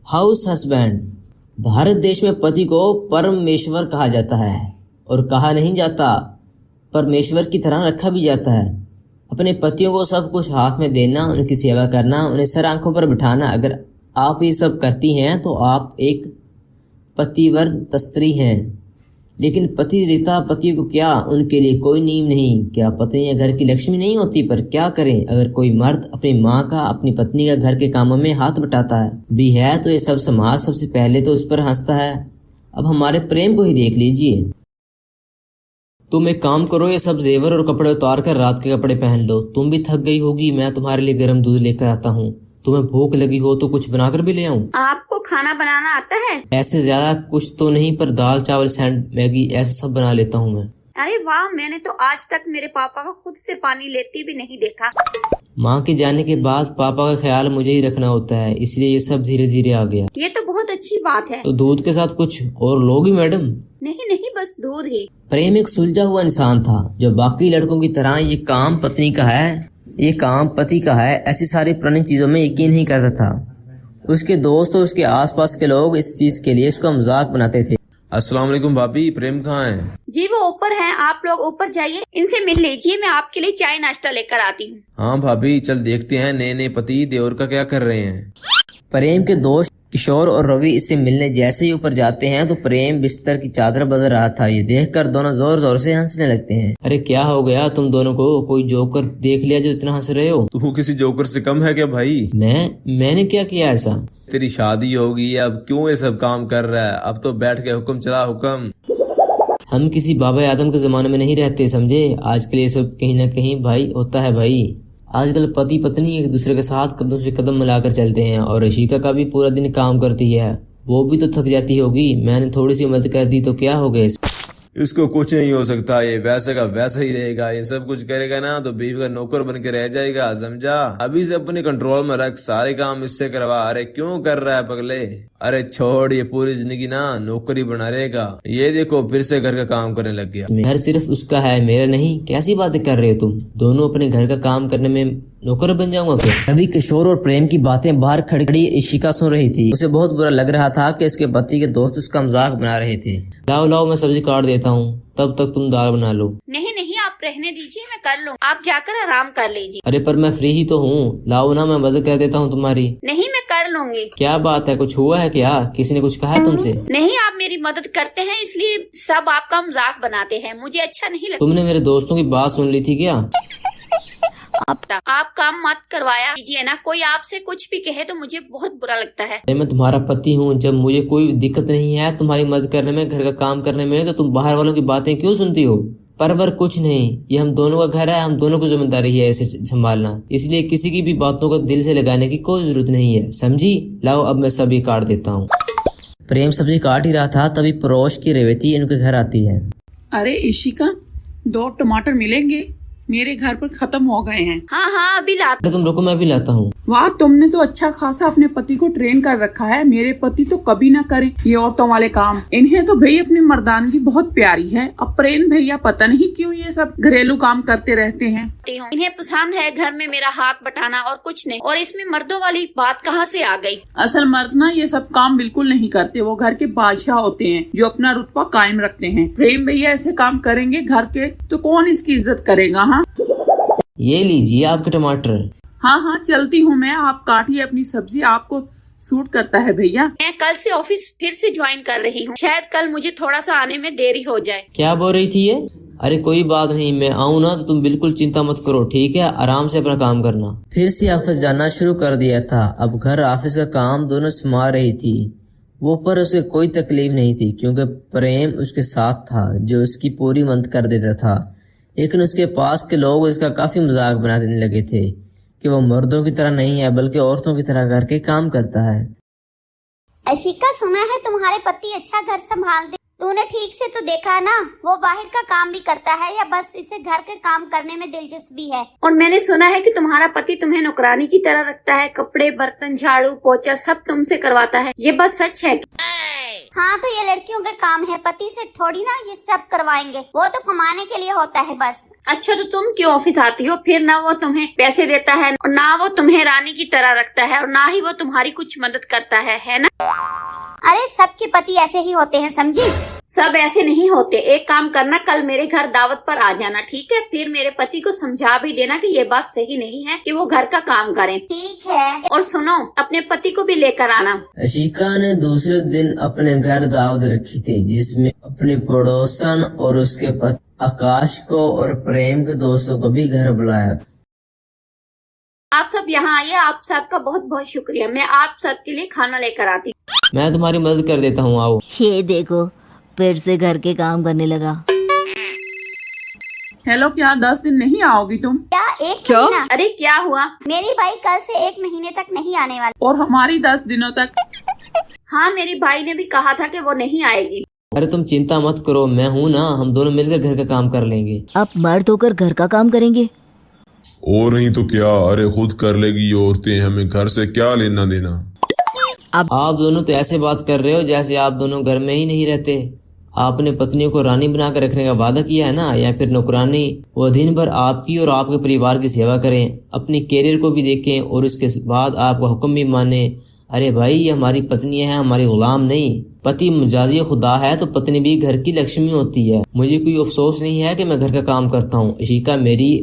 House husband. Bharat देश में पति को परमेश्वर कहा जाता है और कहा नहीं जाता, परमेश्वर की तरह रखा भी जाता है। अपने पतियों को सब कुछ हाथ में देना, उनकी सेवा करना, उन्हें सर आंखों पर बिठाना। अगर आप ये सब करती हैं तो आप एक पतिव्रत स्त्री हैं। लेकिन पतिव्रता पतियों को क्या, उनके लिए कोई नियम नहीं। क्या पत्नी घर की लक्ष्मी नहीं होती? पर क्या करें, अगर कोई मर्द अपनी माँ का, अपनी पत्नी का घर के कामों में हाथ बटाता है भी है तो ये सब समाज सबसे पहले तो उस पर हंसता है। अब हमारे प्रेम को ही देख लीजिए। तुम एक काम करो, ये सब जेवर और कपड़े उतार कर रात के कपड़े पहन लो। तुम भी थक गई होगी, मैं तुम्हारे लिए गर्म दूध लेकर आता हूँ। तुम्हें भूख लगी हो तो कुछ बनाकर भी ले आऊं? आपको खाना बनाना आता है? ऐसे ज्यादा कुछ तो नहीं, पर दाल चावल सैंड मैगी ऐसा सब बना लेता हूँ मैं। अरे वाह, मैंने तो आज तक मेरे पापा को खुद से पानी लेते भी नहीं देखा। माँ के जाने के बाद पापा का ख्याल मुझे ही रखना होता है, इसलिए ये सब धीरे धीरे आ गया। ये तो बहुत अच्छी बात है। तो दूध के साथ कुछ और लोगी मैडम? नहीं नहीं, बस दूध ही। प्रेम एक सुलझा हुआ इंसान था जो बाकी लड़कों की तरह ये काम पत्नी का है, ये काम पति का है, ऐसी सारी पुरानी चीजों में यकीन नहीं करता था। उसके दोस्त और उसके आसपास के लोग इस चीज के लिए उसका मजाक बनाते थे। अस्सलाम वालेकुम भाभी, प्रेम कहाँ है? जी वो ऊपर है, आप लोग ऊपर जाइए, इनसे मिल लीजिए, मैं आपके लिए चाय नाश्ता लेकर आती हूँ। हाँ भाभी, चल देखते हैं नए नए पति देवर का क्या कर रहे हैं। प्रेम के दोस्त किशोर और रवि इससे मिलने जैसे ही ऊपर जाते हैं तो प्रेम बिस्तर की चादर बदल रहा था। ये देखकर दोनों जोर जोर से हंसने लगते हैं। अरे क्या हो गया तुम दोनों को? कोई जोकर देख लिया जो इतना हंस रहे हो? तू किसी जोकर से कम है क्या भाई? मैंने क्या किया ऐसा? तेरी शादी होगी, अब क्यों ये सब काम कर रहा है? अब तो बैठ के हुक्म चला हुक्म। हम किसी बाबा आदम के जमाने में नहीं रहते, समझे? आजकल ये सब कहीं ना कहीं भाई होता है भाई। आजकल पति पत्नी एक दूसरे के साथ कदम से कदम मिलाकर चलते हैं। और ऋषिका का भी पूरा दिन काम करती है, वो भी तो थक जाती होगी। मैंने थोड़ी सी मदद कर दी तो क्या हो गया? इसको कुछ नहीं हो सकता, ये वैसे का वैसा ही रहेगा। ये सब कुछ करेगा ना तो बीवी का नौकर बन के रह जाएगा, समझा? अभी से अपने कंट्रोल में रख, सारे काम इससे करवा। अरे क्यों कर रहा है पगले? अरे छोड़, ये पूरी जिंदगी ना नौकरी बना रहेगा। ये देखो फिर से घर का काम करने लग गया। घर सिर्फ उसका है, मेरा नहीं। कैसी बातें कर रहे हो तुम दोनों? अपने घर का काम करने में नौकर बन जाऊंगा क्या? रवि, किशोर और प्रेम की बातें बाहर खड़ी इशिका सुन रही थी। उसे बहुत बुरा लग रहा था कि उसके पति के दोस्त उसका मजाक बना रहे थे। लाओ मैं सब्जी काट देता हूँ, तब तक तुम दाल बना लो। नहीं आप रहने दीजिए, मैं कर लूँ, आप जाकर आराम कर लीजिए। अरे पर मैं फ्री ही तो हूँ, लाओ ना, मैं मदद कर देता हूँ तुम्हारी। नहीं मैं कर लूंगी। क्या बात है, कुछ हुआ है क्या? किसी ने कुछ कहा है तुमसे? नहीं, आप मेरी मदद करते हैं इसलिए सब आपका मजाक बनाते हैं, मुझे अच्छा नहीं लगता। तुमने मेरे दोस्तों की बात सुन ली थी क्या? आप काम मत करवाया कीजिए ना, कोई आपसे कुछ भी कहे तो मुझे बहुत बुरा लगता है। मैं तुम्हारा पति हूँ, जब मुझे कोई दिक्कत नहीं है तुम्हारी मदद करने में, घर का काम करने में, तो तुम बाहर वालों की बातें क्यों सुनती हो? परवर कुछ नहीं, ये हम दोनों का घर है, हम दोनों की जिम्मेदारी है इसे संभालना। इसलिए किसी की भी बातों को दिल से लगाने की कोई जरूरत नहीं है, समझी? लाओ अब मैं सब्जी काट देता हूँ। प्रेम सब्जी काट ही रहा था तभी पड़ोस की रेवती इनके घर आती है। अरे इशिका, 2 टमाटर मिलेंगे? मेरे घर पर खत्म हो गए हैं। हाँ अभी लाता। तुम रुको, मैं भी लाता हूँ। वाह, तुमने तो अच्छा खासा अपने पति को ट्रेन कर रखा है। मेरे पति तो कभी ना करें ये औरतों वाले काम। इन्हें तो भाई अपनी मर्दानगी बहुत प्यारी है। अब प्रेम भैया पता नहीं क्यों ये सब घरेलू काम करते रहते हैं। इन्हें पसंद है घर में मेरा हाथ बटाना और कुछ नहीं, और इसमें मर्दों वाली बात कहाँ से आ गई? असल मर्द ना ये सब काम बिल्कुल नहीं करते, वो घर के बादशाह होते हैं जो अपना रुतबा कायम रखते हैं। प्रेम भैया ऐसे काम करेंगे घर के तो कौन इसकी इज्जत करेगा? हाँ, ये लीजिए आपके टमाटर। हाँ चलती हूँ मैं, आप काटिए अपनी सब्जी, आपको सूट करता है भैया। मैं कल से ऑफिस फिर से ज्वाइन कर रही हूँ, शायद कल मुझे थोड़ा सा आने में देरी हो जाए। क्या बोल रही थी ये? अरे कोई बात नहीं, मैं आऊँ ना तो तुम बिल्कुल चिंता मत करो, ठीक है? आराम से अपना काम करना। फिर से ऑफिस जाना शुरू कर दिया था। अब घर ऑफिस का काम दोनों संभाल रही थी वो, पर उसे कोई तकलीफ नहीं थी क्योंकि प्रेम उसके साथ था जो उसकी पूरी मदद कर देता था। लेकिन उसके पास के लोग इसका काफी मजाक बनाने लगे थे कि वो मर्दों की तरह नहीं है बल्कि औरतों की तरह घर के काम करता है। अशिका, सुना है तुम्हारे पति अच्छा घर संभालते? तूने ठीक से तो देखा ना, वो बाहर का काम भी करता है या बस इसे घर के काम करने में दिलचस्पी है? और मैंने सुना है कि तुम्हारा पति तुम्हें नौकरानी की तरह रखता है, कपड़े बर्तन झाड़ू पोछा सब तुमसे करवाता है, ये बस सच है? हाँ तो ये लड़कियों का काम है, पति से थोड़ी ना ये सब करवाएंगे, वो तो कमाने के लिए होता है बस। अच्छा तो तुम क्यों ऑफिस आती हो? फिर ना वो तुम्हें पैसे देता है और ना वो तुम्हें रानी की तरह रखता है और ना ही वो तुम्हारी कुछ मदद करता है ना? अरे सबके पति ऐसे ही होते हैं, समझी? सब ऐसे नहीं होते। एक काम करना, कल मेरे घर दावत पर आ जाना, ठीक है? फिर मेरे पति को समझा भी देना कि ये बात सही नहीं है कि वो घर का काम करें। ठीक है। और सुनो, अपने पति को भी लेकर आना। अशिका ने दूसरे दिन अपने घर दावत रखी थी, जिसमें अपने पड़ोसन और उसके पति आकाश को और प्रेम के दोस्तों को भी घर बुलाया। आप सब यहाँ आइए, आप सबका बहुत बहुत शुक्रिया। मैं आप सबके लिए खाना लेकर आती हूँ। मैं तुम्हारी मदद कर देता हूँ, आओ। ये देखो फिर से घर के काम करने लगा। हेलो, क्या 10 दिन नहीं आओगी तुम? क्या एक महीना? अरे क्या हुआ? मेरी भाई कल से 1 महीने तक नहीं आने वाली। और हमारी 10 दिनों तक? हाँ, मेरी भाई ने भी कहा था कि वो नहीं आएगी। अरे तुम चिंता मत करो, मैं हूँ ना, हम दोनों मिलकर घर का काम कर लेंगे। अब मर्द होकर घर का काम करेंगे? और नहीं तो क्या, अरे खुद कर लेगी ये औरतें, हमें घर से क्या लेना देना। आप दोनों तो ऐसे बात कर रहे हो जैसे आप दोनों घर में ही नहीं रहते। आपने पत्नियों को रानी बनाकर रखने का वादा किया है ना, या फिर नौकरानी। वो दिन भर आपकी और आपके परिवार की सेवा करें, अपनी कैरियर को भी देखें और उसके बाद आपका हुक्म भी माने। अरे भाई, ये हमारी पत्नी है, हमारी गुलाम नहीं। पति मजाजी खुदा है तो पत्नी भी घर की लक्ष्मी होती है। मुझे कोई अफसोस नहीं है कि मैं घर का काम करता हूँ। अशिका मेरी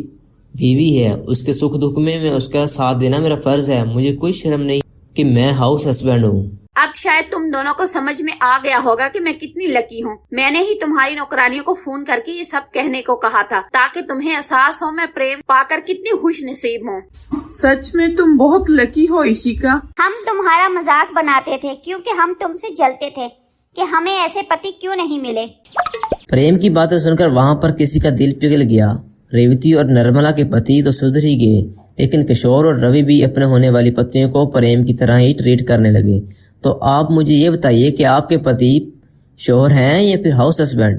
बीवी है, उसके सुख दुख में मैं उसका साथ देना मेरा फर्ज है। मुझे कोई शर्म नहीं कि मैं हाउस हस्बैंड हूँ। अब शायद तुम दोनों को समझ में आ गया होगा कि मैं कितनी लकी हूँ। मैंने ही तुम्हारी नौकरानियों को फोन करके ये सब कहने को कहा था, ताकि तुम्हें एहसास हो मैं प्रेम पाकर कितनी खुश नसीब हूँ। सच में तुम बहुत लकी हो इशिका। हम तुम्हारा मजाक बनाते थे क्योंकि हम तुमसे जलते थे कि हमें ऐसे पति क्यों नहीं मिले। प्रेम की बातें सुनकर वहाँ पर किसी का दिल पिघल गया। रेवती और निर्मला के पति तो सुधर ही गए, लेकिन किशोर और रवि भी अपने होने वाली पत्नियों को प्रेम की तरह ही ट्रीट करने लगे। तो आप मुझे ये बताइए कि आपके पति शोहर हैं या फिर हाउस हस्बैंड?